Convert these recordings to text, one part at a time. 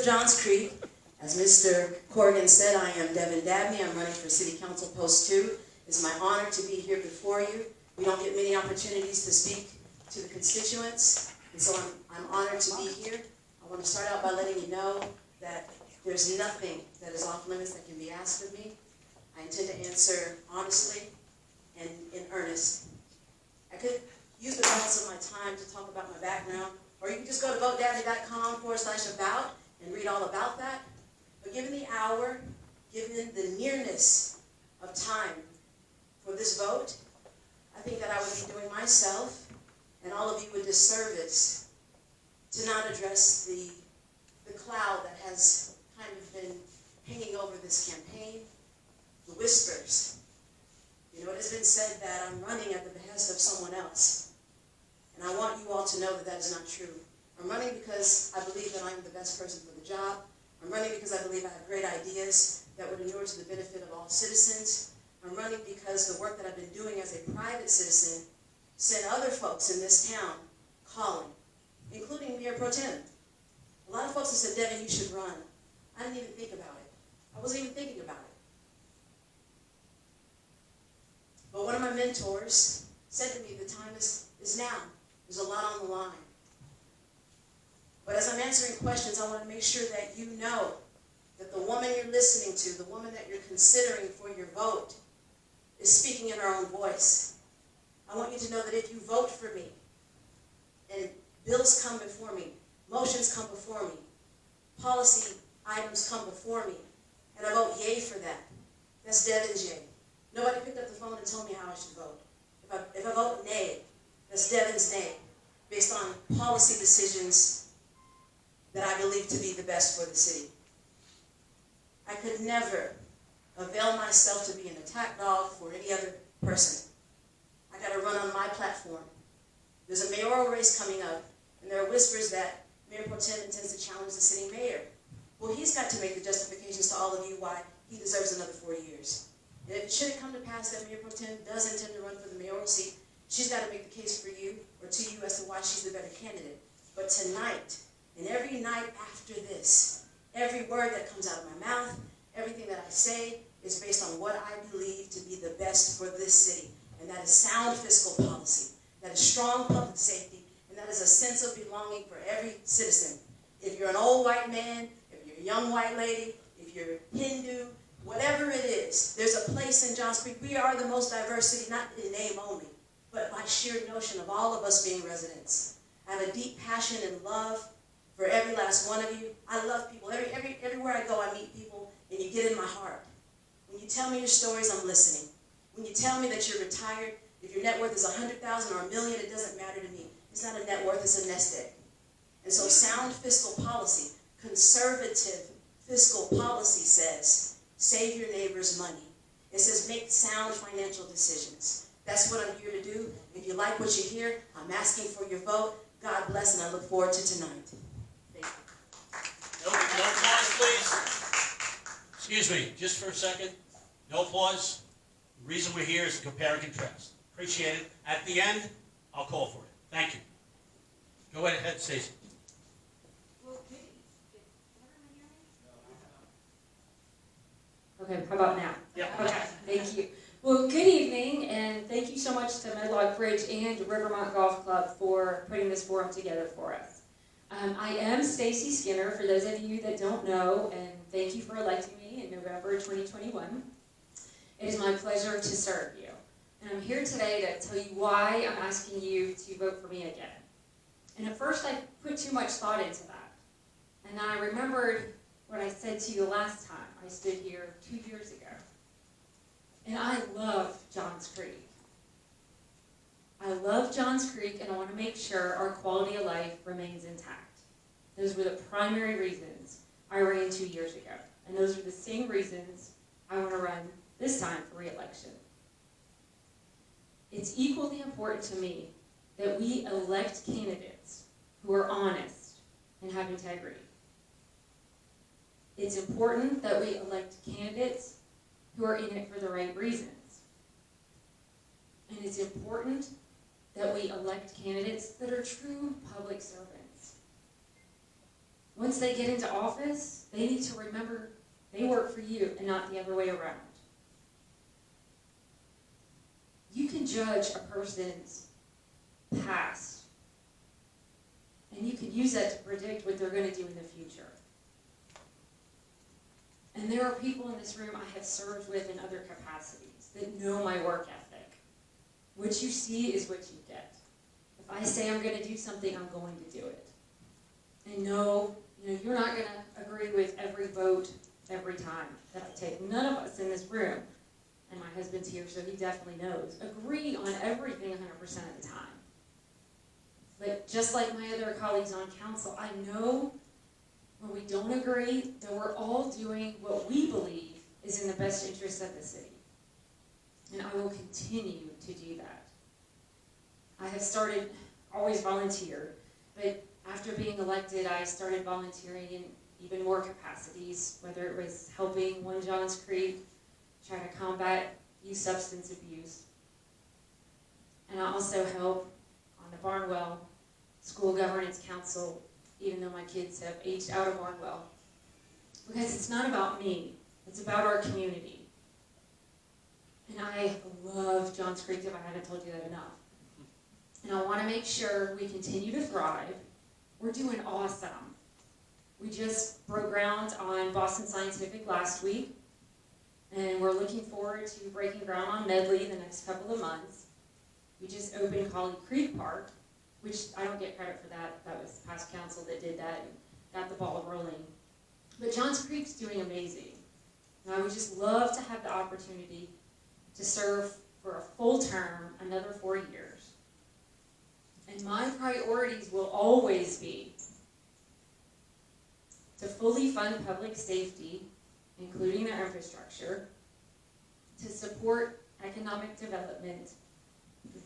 Johns Creek. As Mr. Corrigan said, I am Devon Dabney. I'm running for City Council Post 2. It's my honor to be here before you. We don't get many opportunities to speak to the constituents, and so I'm honored to be here. I want to start out by letting you know that there's nothing that is off limits that can be asked of me. I intend to answer honestly and in earnest. I could use the balance of my time to talk about my background, or you can just go to votedabney.com/about and read all about that. But given the hour, given the nearness of time for this vote, I think that I would be doing myself and all of you a disservice to not address the cloud that has kind of been hanging over this campaign, the whispers. You know, it has been said that I'm running at the behest of someone else. And I want you all to know that that is not true. I'm running because I believe that I'm the best person for the job. I'm running because I believe I have great ideas that would inure to the benefit of all citizens. I'm running because the work that I've been doing as a private citizen sent other folks in this town calling, including Mayor Pro Tem. A lot of folks have said, Devon, you should run. I didn't even think about it. I wasn't even thinking about it. But one of my mentors said to me, the time is now. There's a lot on the line. But as I'm answering questions, I want to make sure that you know that the woman you're listening to, the woman that you're considering for your vote, is speaking in her own voice. I want you to know that if you vote for me, and bills come before me, motions come before me, policy items come before me, and I vote yay for that, that's Devon's yay. Nobody picked up the phone and told me how I should vote. If I vote nay, that's Devon's nay, based on policy decisions that I believe to be the best for the city. I could never avail myself to be an attack dog for any other person. I got to run on my platform. There's a mayoral race coming up, and there are whispers that Mayor Pro Tem intends to challenge the sitting mayor. Well, he's got to make the justifications to all of you why he deserves another 4 years. And if it shouldn't come to pass that Mayor Pro Tem does intend to run for the mayoral seat, she's got to make the case for you or to you as to why she's the better candidate. But tonight, and every night after this, every word that comes out of my mouth, everything that I say is based on what I believe to be the best for this city. And that is sound fiscal policy, that is strong public safety, and that is a sense of belonging for every citizen. If you're an old white man, if you're a young white lady, if you're Hindu, whatever it is, there's a place in Johns Creek. We are the most diverse city, not in name only, but by sheer notion of all of us being residents. I have a deep passion and love for every last one of you. I love people. Everywhere I go, I meet people, and you get in my heart. When you tell me your stories, I'm listening. When you tell me that you're retired, if your net worth is $100,000 or $1 million, it doesn't matter to me. It's not a net worth, it's a nest egg. And so sound fiscal policy, conservative fiscal policy says, save your neighbor's money. It says make sound financial decisions. That's what I'm here to do. If you like what you hear, I'm asking for your vote. God bless, and I look forward to tonight. Thank you. No applause, please. Excuse me, just for a second. No applause. The reason we're here is to compare and contrast. Appreciate it. At the end, I'll call for it. Thank you. Go ahead, Stacy. Okay, how about now? Yeah. Okay, thank you. Well, good evening, and thank you so much to Medlock Bridge and Rivermont Golf Club for putting this forum together for us. I am Stacy Skinner, for those of you that don't know, and thank you for electing me in November 2021. It is my pleasure to serve you. And I'm here today to tell you why I'm asking you to vote for me again. And at first I put too much thought into that. And then I remembered what I said to you last time I stood here 2 years ago. And I love Johns Creek. I love Johns Creek, and I want to make sure our quality of life remains intact. Those were the primary reasons I ran 2 years ago. And those are the same reasons I want to run this time for re-election. It's equally important to me that we elect candidates who are honest and have integrity. It's important that we elect candidates who are in it for the right reasons. And it's important that we elect candidates that are true public servants. once they get into office, they need to remember they work for you and not the other way around. You can judge a person's past, and you can use that to predict what they're going to do in the future. And there are people in this room I have served with in other capacities that know my work ethic. What you see is what you get. If I say I'm going to do something, I'm going to do it. And no, you're not going to agree with every vote every time that I take. None of us in this room, and my husband's here, so he definitely knows, agree on everything 100% of the time. But just like my other colleagues on council, I know when we don't agree that we're all doing what we believe is in the best interest of the city. And I will continue to do that. I have started, always volunteered, but after being elected, I started volunteering in even more capacities, whether it was helping One Johns Creek, trying to combat youth substance abuse. And I also help on the Barnwell School Governance Council, even though my kids have aged out of Barnwell. Because it's not about me, it's about our community. And I love Johns Creek, if I haven't told you that enough. And I want to make sure we continue to thrive. We're doing awesome. We just broke ground on Boston Scientific last week, and we're looking forward to breaking ground on Medley the next couple of months. We just opened Holly Creek Park, which I don't get credit for that. That was past council that did that and got the ball rolling. But Johns Creek's doing amazing. And I would just love to have the opportunity to serve for a full term, another 4 years. And my priorities will always be to fully fund public safety, including their infrastructure, to support economic development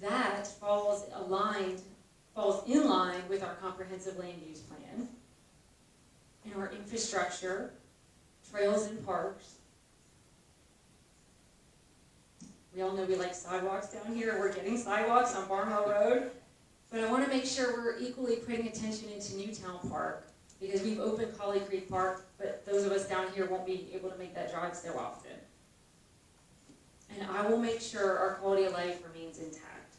that falls in line with our comprehensive land use plan, and our infrastructure, trails and parks. We all know we like sidewalks down here. We're getting sidewalks on Barnwell Road. But I want to make sure we're equally putting attention into Newtown Park, because we've opened Holly Creek Park, but those of us down here won't be able to make that drive so often. And I will make sure our quality of life remains intact.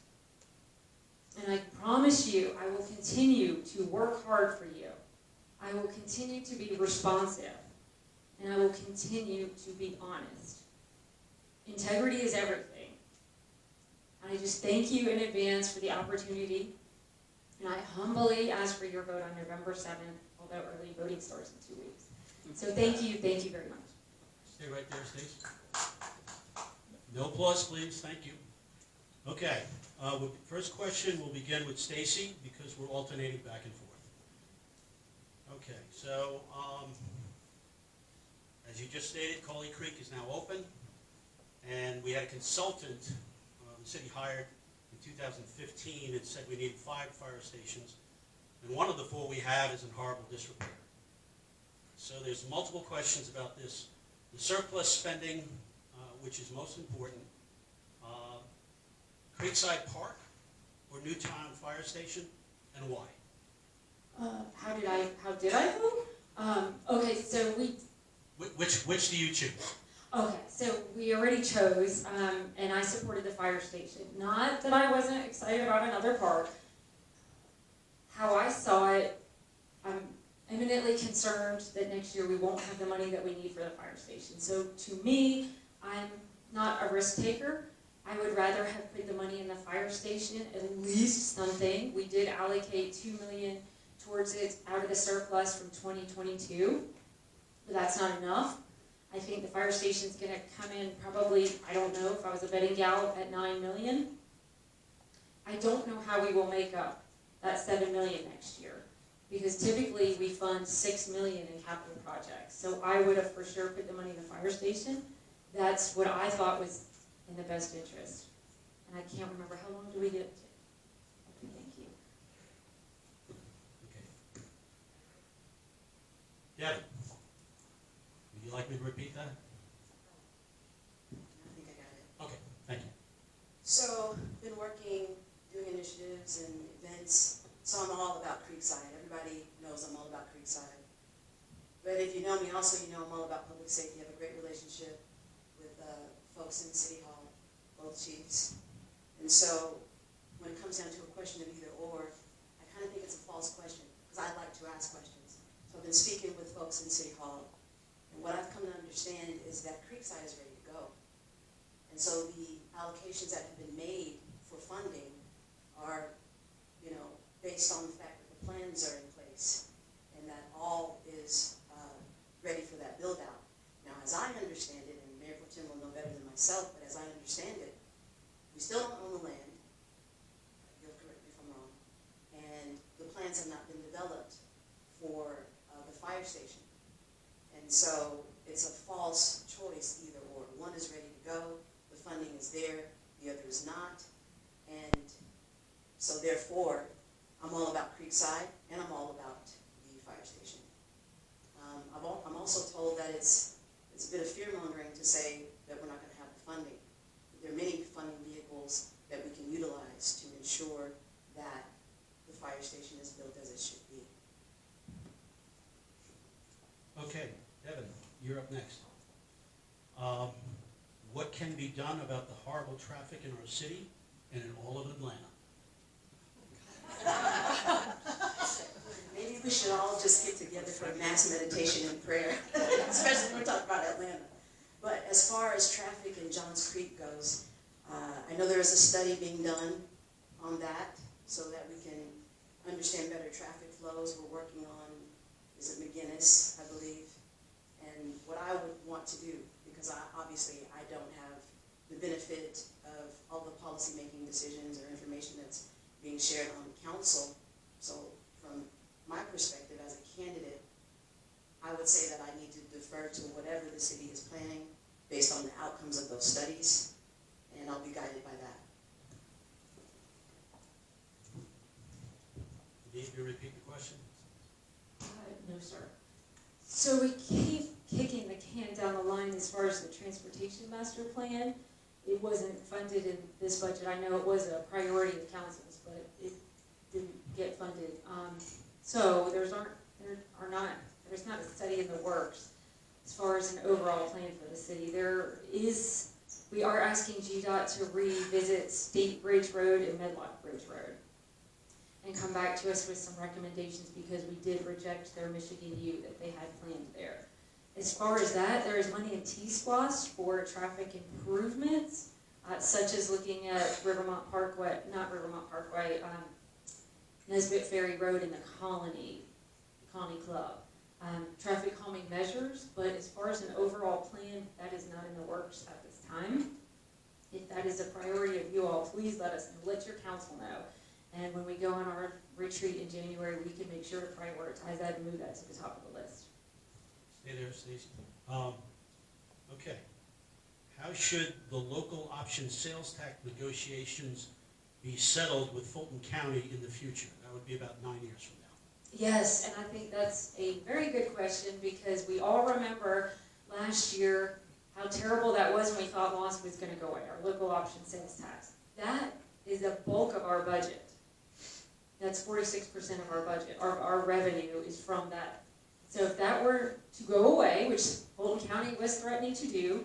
And I promise you, I will continue to work hard for you. I will continue to be responsive. And I will continue to be honest. Integrity is everything. And I just thank you in advance for the opportunity. And I humbly ask for your vote on November 7th, although early voting starts in 2 weeks. So thank you very much. Stay right there, Stacy. No applause, please. Thank you. Okay. First question, we'll begin with Stacy because we're alternating back and forth. Okay. So, as you just stated, Holly Creek is now open, and we had a consultant the city hired in 2015 and said we needed 5 fire stations, and one of the 4 we have is in horrible disrepair. So there's multiple questions about this. The surplus spending, which is most important, Creekside Park or Newtown Fire Station, and why? How did I vote? Okay, so Which do you choose? Okay, so we already chose, and I supported the fire station. Not that I wasn't excited about another park. How I saw it, I'm eminently concerned that next year we won't have the money that we need for the fire station. So to me, I'm not a risk taker. I would rather have put the money in the fire station, at least something. We did allocate $2 million towards it out of the surplus from 2022, but that's not enough. I think the fire station's going to come in probably, I don't know, if I was a betting gal, at $9 million. I don't know how we will make up that $7 million next year, because typically we fund $6 million in capital projects. So I would have for sure put the money in the fire station. That's what I thought was in the best interest. And I can't remember, how long do we get to? Okay, thank you. Okay. Devon, would you like me to repeat that? I think I got it. Okay, thank you. So, been working, doing initiatives and events, so I'm all about Creekside. Everybody knows I'm all about Creekside. But if you know me also, you know I'm all about public safety. I have a great relationship with folks in City Hall, both chiefs. And so when it comes down to a question of either or, I kind of think it's a false question because I like to ask questions. So I've been speaking with folks in City Hall, and what I've come to understand is that Creekside is ready to go. And so the allocations that have been made for funding are, based on the fact that the plans are in place and that all is ready for that build out. Now, as I understand it, and Mayor Pro Tem will know better than myself, but as I understand it, we still don't own the land. You'll correct me if I'm wrong. And the plans have not been developed for the fire station. And so it's a false choice either or. One is ready to go, the funding is there, the other is not. And so therefore, I'm all about Creekside and I'm all about the fire station. I'm also told that it's a bit of fear-mongering to say that we're not going to have the funding. There are many funding vehicles that we can utilize to ensure that the fire station is built as it should be. Okay, Devon, you're up next. What can be done about the horrible traffic in our city and in all of Atlanta? Maybe we should all just get together for a mass meditation and prayer, especially when we're talking about Atlanta. But as far as traffic in Johns Creek goes, I know there is a study being done on that so that we can understand better traffic flows. We're working on, is it McGinnis, I believe? And what I would want to do, because obviously I don't have the benefit of all the policy-making decisions or information that's being shared on the council. So from my perspective as a candidate, I would say that I need to defer to whatever the city is planning based on the outcomes of those studies, and I'll be guided by that. Need me to repeat the question? No, sir. So we keep kicking the can down the line as far as the transportation master plan. It wasn't funded in this budget. I know it was a priority of council's, but it didn't get funded. So there's not a study in the works as far as an overall plan for the city. We are asking GDOT to revisit State Bridge Road and Medlock Bridge Road and come back to us with some recommendations because we did reject their Michigan U that they had planned there. As far as that, there is money in T-SPLOST for traffic improvements, such as looking at Nesbitt Ferry Road and the Colony Club. Traffic calming measures, but as far as an overall plan, that is not in the works at this time. If that is a priority of you all, please let us know, let your council know. And when we go on our retreat in January, we can make sure to prioritize that and move that to the top of the list. Stay there, Stacy. Okay. How should the local option sales tax negotiations be settled with Fulton County in the future? That would be about 9 years from now. Yes, and I think that's a very good question because we all remember last year how terrible that was when we thought LOST was going to go away, our local option sales tax. That is the bulk of our budget. That's 46% of our budget. Our revenue is from that. So if that were to go away, which Fulton County was threatening to do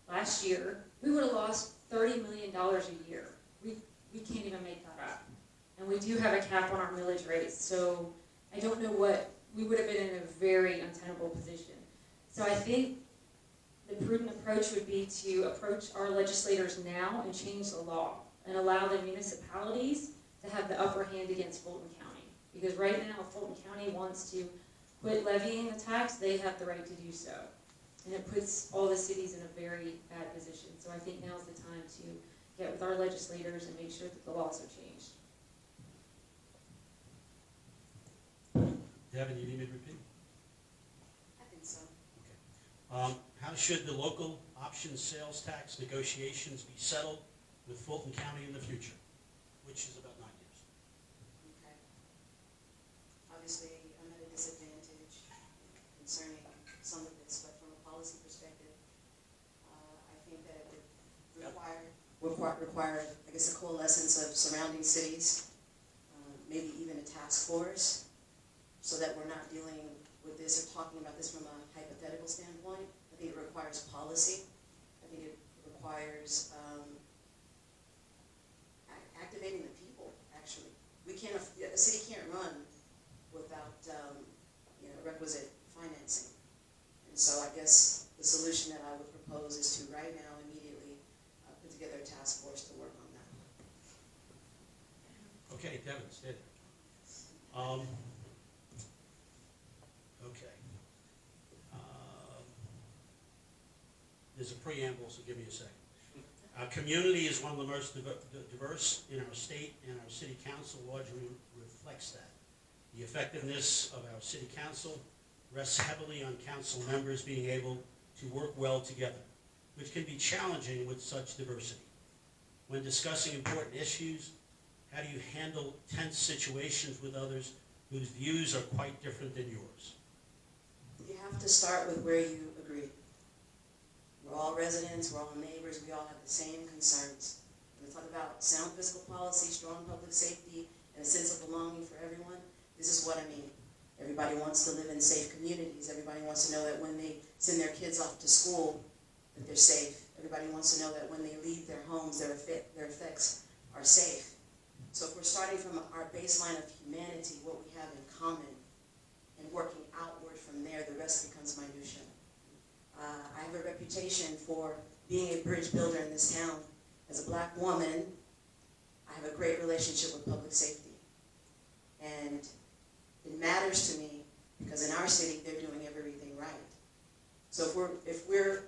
last year, we would have lost $30 million a year. We can't even make that up. And we do have a cap on our millage rates, so I don't know we would have been in a very untenable position. So I think the prudent approach would be to approach our legislators now and change the law and allow the municipalities to have the upper hand against Fulton County. Because right now, if Fulton County wants to quit levying the tax, they have the right to do so. And it puts all the cities in a very bad position. So I think now's the time to get with our legislators and make sure that the laws are changed. Devon, you need me to repeat? I think so. Okay. How should the local option sales tax negotiations be settled with Fulton County in the future, which is about 9 years? Okay. Obviously, I'm at a disadvantage concerning some of this, but from a policy perspective, I think that it would require, I guess, a coalescence of surrounding cities, maybe even a task force, so that we're not dealing with this or talking about this from a hypothetical standpoint. I think it requires policy. I think it requires activating the people, actually. A city can't run without requisite financing. And so I guess the solution that I would propose is to right now, immediately, put together a task force to work on that. Okay, Devon, stay there. Okay. There's a preamble, so give me a second. Our community is one of the most diverse in our state, and our city council largely reflects that. The effectiveness of our city council rests heavily on council members being able to work well together, which can be challenging with such diversity. When discussing important issues, how do you handle tense situations with others whose views are quite different than yours? You have to start with where you agree. We're all residents, we're all neighbors, we all have the same concerns. When we talk about sound fiscal policy, strong public safety, and a sense of belonging for everyone, this is what I mean. Everybody wants to live in safe communities. Everybody wants to know that when they send their kids off to school, that they're safe. Everybody wants to know that when they leave their homes, their effects are safe. So if we're starting from our baseline of humanity, what we have in common, and working outward from there, the rest becomes minutia. I have a reputation for being a bridge builder in this town. As a black woman, I have a great relationship with public safety. And it matters to me because in our city, they're doing everything right. So if we're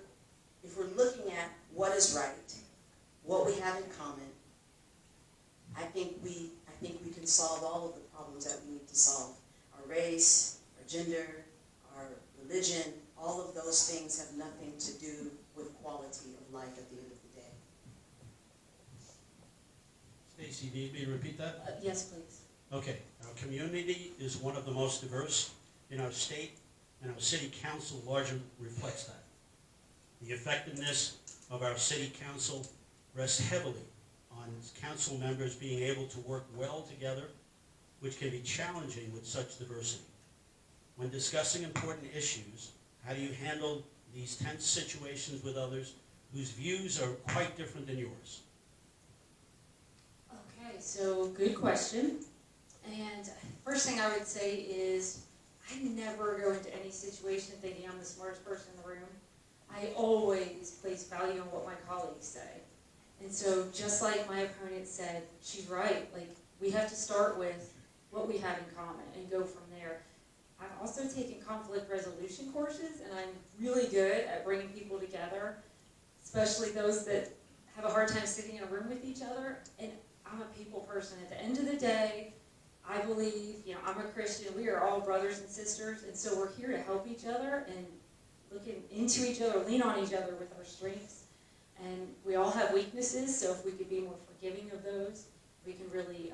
looking at what is right, what we have in common, I think we can solve all of the problems that we need to solve. Our race, our gender, our religion, all of those things have nothing to do with quality of life at the end of the day. Stacy, do you need me to repeat that? Yes, please. Okay. Our community is one of the most diverse in our state, and our city council largely reflects that. The effectiveness of our city council rests heavily on council members being able to work well together, which can be challenging with such diversity. When discussing important issues, how do you handle these tense situations with others whose views are quite different than yours? Okay, so good question. And first thing I would say is I never go into any situation thinking I'm the smartest person in the room. I always place value on what my colleagues say. And so just like my opponent said, she's right. Like, we have to start with what we have in common and go from there. I've also taken conflict resolution courses, and I'm really good at bringing people together, especially those that have a hard time sitting in a room with each other. And I'm a people person. At the end of the day, I believe, I'm a Christian. We are all brothers and sisters, and so we're here to help each other and look into each other, lean on each other with our strengths. And we all have weaknesses, so if we could be more forgiving of those, we can really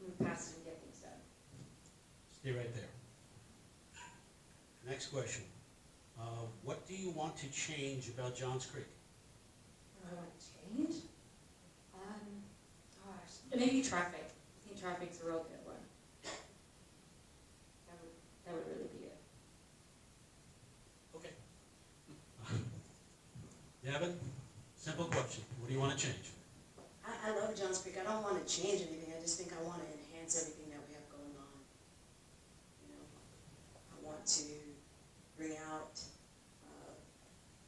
move past it and get things done. Stay right there. Next question. What do you want to change about Johns Creek? What do I want to change? Maybe traffic. I think traffic's a real good one. That would really be it. Okay. Devon, simple question. What do you want to change? I love Johns Creek. I don't want to change anything. I just think I want to enhance everything that we have going on. I want to bring out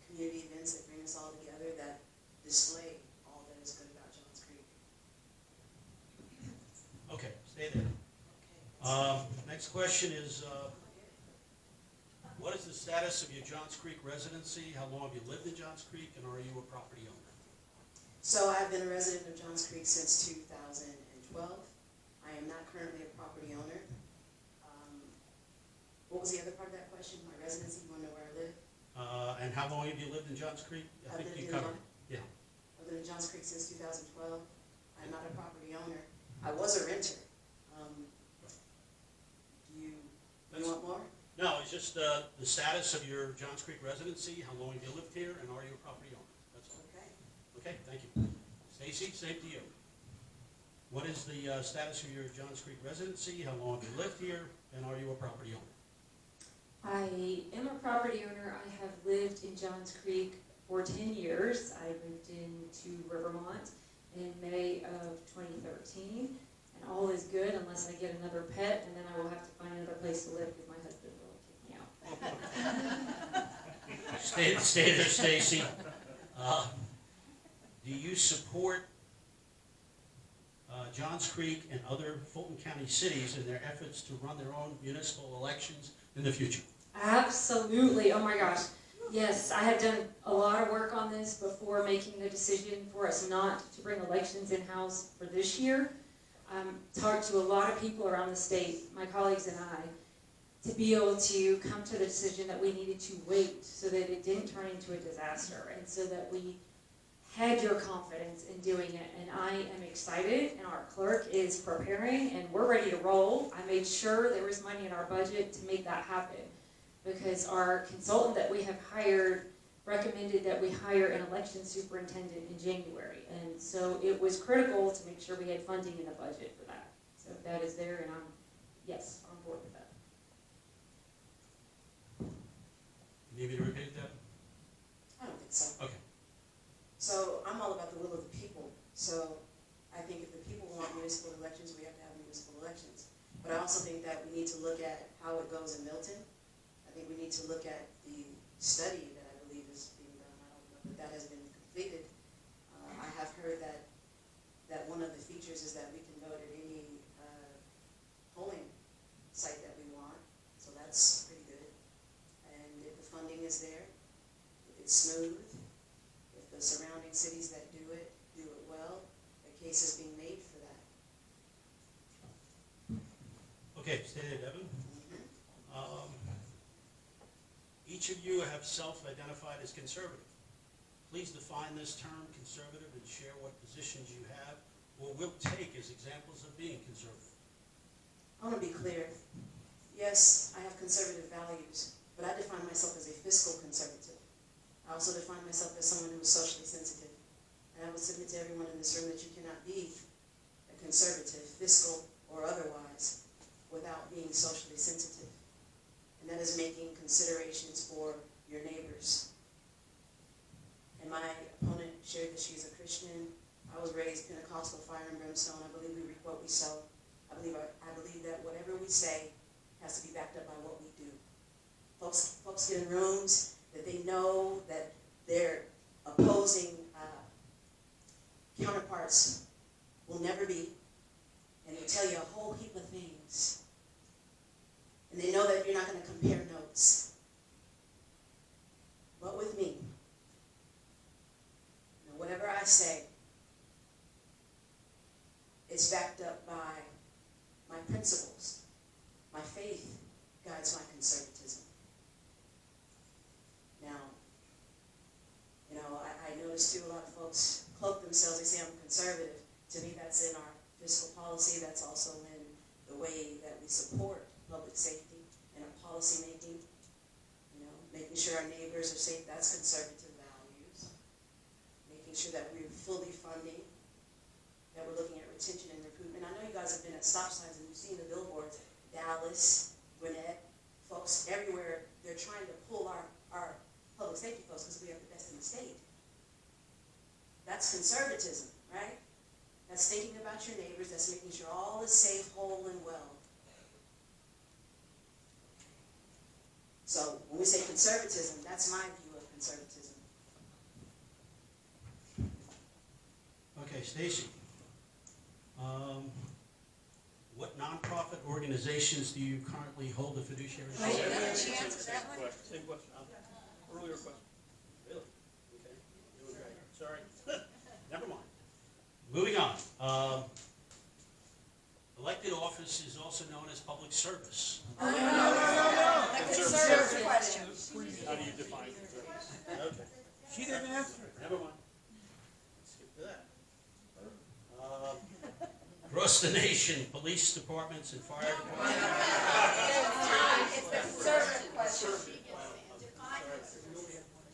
community events that bring us all together, that display all that is good about Johns Creek. Okay, stay there. Okay. Next question is, what is the status of your Johns Creek residency? How long have you lived in Johns Creek, and are you a property owner? So I've been a resident of Johns Creek since 2012. I am not currently a property owner. What was the other part of that question? My residency, you want to know where I live? And how long have you lived in Johns Creek? I think you covered it. Yeah. I've been in Johns Creek since 2012. I'm not a property owner. I was a renter. Do you want more? No, it's just the status of your Johns Creek residency. How long have you lived here, and are you a property owner? That's all. Okay. Okay, thank you. Stacy, same to you. What is the status of your Johns Creek residency? How long have you lived here, and are you a property owner? I am a property owner. I have lived in Johns Creek for 10 years. I moved into Rivermont in May of 2013, and all is good unless I get another pet, and then I will have to find another place to live because my husband will kick me out. Stay there, Stacy. Do you support Johns Creek and other Fulton County cities in their efforts to run their own municipal elections in the future? Absolutely. Oh my gosh. Yes, I have done a lot of work on this before making the decision for us not to bring elections in-house for this year. Talked to a lot of people around the state, my colleagues and I, to be able to come to the decision that we needed to wait so that it didn't turn into a disaster and so that we had your confidence in doing it. And I am excited, and our clerk is preparing, and we're ready to roll. I made sure there was money in our budget to make that happen because our consultant that we have hired recommended that we hire an election superintendent in January. And so it was critical to make sure we had funding in the budget for that. So that is there, and I'm, yes, on board with that. Need me to repeat that? I don't think so. Okay. So I'm all about the will of the people. So I think if the people want municipal elections, we have to have municipal elections. But I also think that we need to look at how it goes in Milton. I think we need to look at the study that I believe is being done. I don't know that that has been completed. I have heard that one of the features is that we can vote at any polling site that we want. So that's pretty good. And if the funding is there, if it's smooth, if the surrounding cities that do it well, the case is being made for that. Okay, stay there, Devon. Each of you have self-identified as conservative. Please define this term, conservative, and share what positions you have or will take as examples of being conservative. I want to be clear. Yes, I have conservative values, but I define myself as a fiscal conservative. I also define myself as someone who is socially sensitive. And I would submit to everyone in this room that you cannot be a conservative, fiscal or otherwise, without being socially sensitive. And that is making considerations for your neighbors. And my opponent shared that she's a Christian. I was raised Pentecostal, fire and brimstone. I believe we reap what we sow. I believe that whatever we say has to be backed up by what we do. Folks get in rooms that they know that their opposing counterparts will never be, and they tell you a whole heap of things. And they know that you're not going to compare notes. But with me, whatever I say, it's backed up by my principles. My faith guides my conservatism. Now, I notice too a lot of folks cloak themselves. They say I'm conservative. To me, that's in our fiscal policy. That's also in the way that we support public safety and our policy making. Making sure our neighbors are safe. That's conservative values. Making sure that we're fully funding. That we're looking at retention and recruitment. I know you guys have been at stop signs and you've seen the billboards. Dallas, Gwinnett, folks everywhere. They're trying to pull our public safety folks because we have the best in the state. That's conservatism, right? That's thinking about your neighbors. That's making sure all is safe, whole, and well. So when we say conservatism, that's my view of conservatism. Okay, Stacy. What nonprofit organizations do you currently hold a fiduciary? Wait, did she answer that one? Same question. Earlier question. Really? Okay. Doing great. Sorry. Never mind. Moving on. Elected office is also known as public service. No. The conservative question. How do you define service? Okay. She didn't answer it. Never mind. Let's skip to that. Across the nation, police departments and fire departments. It's the conservative question.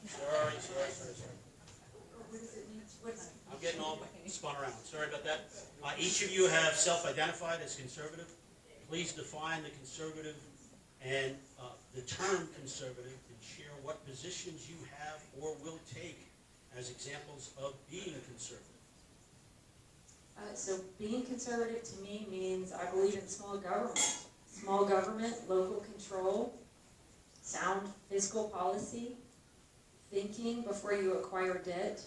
Sorry. I'm getting all spun around. Sorry about that. Each of you have self-identified as conservative. Please define the conservative and the term conservative, and share what positions you have or will take as examples of being conservative. So being conservative to me means I believe in small government. Small government, local control, sound fiscal policy, thinking before you acquire debt,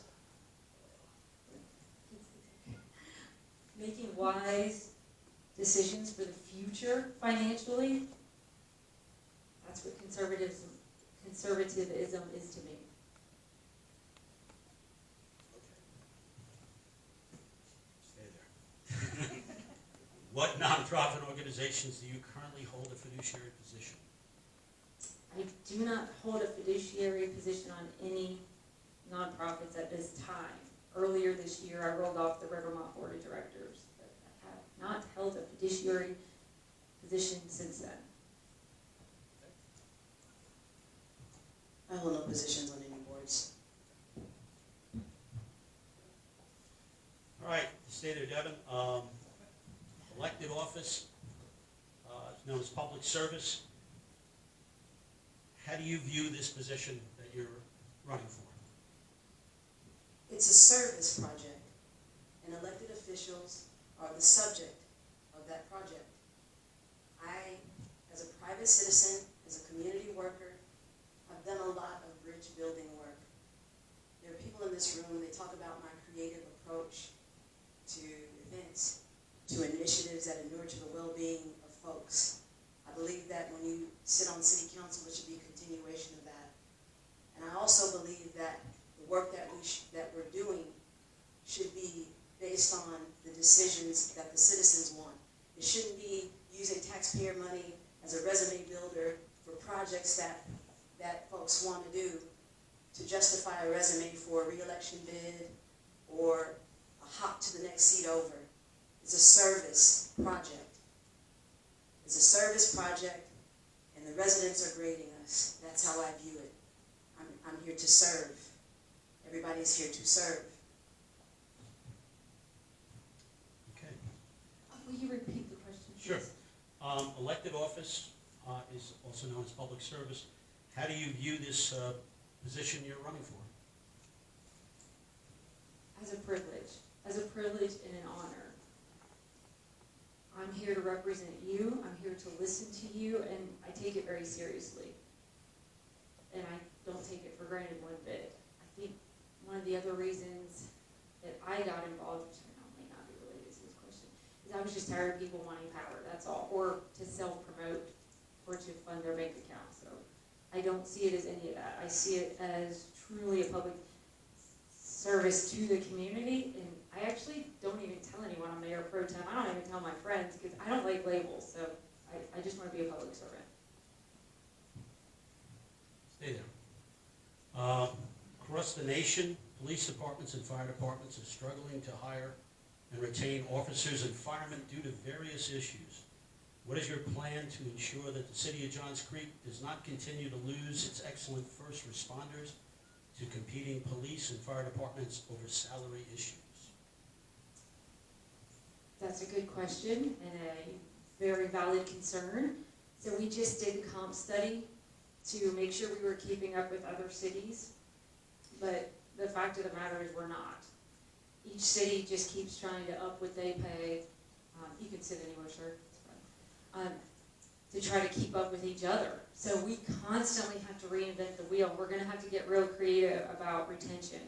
making wise decisions for the future financially. That's what conservatism is to me. Stay there. What nonprofit organizations do you currently hold a fiduciary position? I do not hold a fiduciary position on any nonprofits at this time. Earlier this year, I rolled off the Rivermont Board of Directors, but I have not held a fiduciary position since then. I hold no positions on any boards. All right, the state of Devon, elected office, known as public service. How do you view this position that you're running for? It's a service project, and elected officials are the subject of that project. I, as a private citizen, as a community worker, I've done a lot of bridge building work. There are people in this room, they talk about my creative approach to events, to initiatives that inure to the well-being of folks. I believe that when you sit on city council, it should be a continuation of that. And I also believe that the work that we're doing should be based on the decisions that the citizens want. It shouldn't be using taxpayer money as a resume builder for projects that folks want to do to justify a resume for a re-election bid or a hop to the next seat over. It's a service project. It's a service project, and the residents are grading us. That's how I view it. I'm here to serve. Everybody's here to serve. Okay. Will you repeat the question, please? Sure. Elected office is also known as public service. How do you view this position you're running for? As a privilege and an honor. I'm here to represent you, I'm here to listen to you, and I take it very seriously. And I don't take it for granted one bit. I think one of the other reasons that I got involved, which I know may not be related to this question, is I was just tired of people wanting power, that's all, or to self-promote, or to fund their bank account. So I don't see it as any of that. I see it as truly a public service to the community, and I actually don't even tell anyone I'm mayor pro tem. I don't even tell my friends because I don't like labels, so I just want to be a public servant. Stay there. Across the nation, police departments and fire departments are struggling to hire and retain officers and firemen due to various issues. What is your plan to ensure that the city of Johns Creek does not continue to lose its excellent first responders to competing police and fire departments over salary issues? That's a good question and a very valid concern. So we just did a comp study to make sure we were keeping up with other cities, but the fact of the matter is we're not. Each city just keeps trying to up what they pay. You can sit anywhere, sir. It's fine. To try to keep up with each other. So we constantly have to reinvent the wheel. We're going to have to get real creative about retention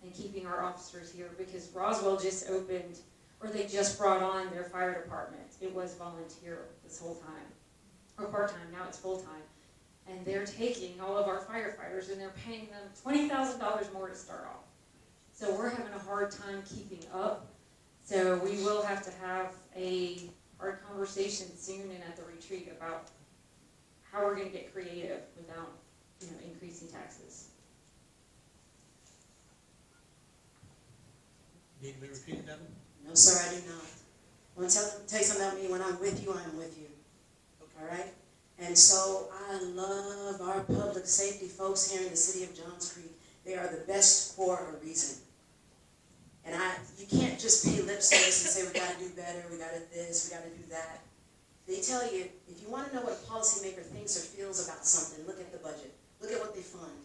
and keeping our officers here, because Roswell just opened, or they just brought on their fire department. It was volunteer this whole time, or part-time, now it's full-time. And they're taking all of our firefighters and they're paying them $20,000 more to start off. So we're having a hard time keeping up. So we will have to have a hard conversation soon and at the retreat about how we're going to get creative without, increasing taxes. Need to be repeated, Devon? No, sir, I do not. I want to tell you something about me. When I'm with you, I'm with you. Okay. All right? And so I love our public safety folks here in the city of Johns Creek. They are the best for a reason. And you can't just pay lip service and say we got to do better, we got to this, we got to do that. They tell you, if you want to know what a policymaker thinks or feels about something, look at the budget. Look at what they fund.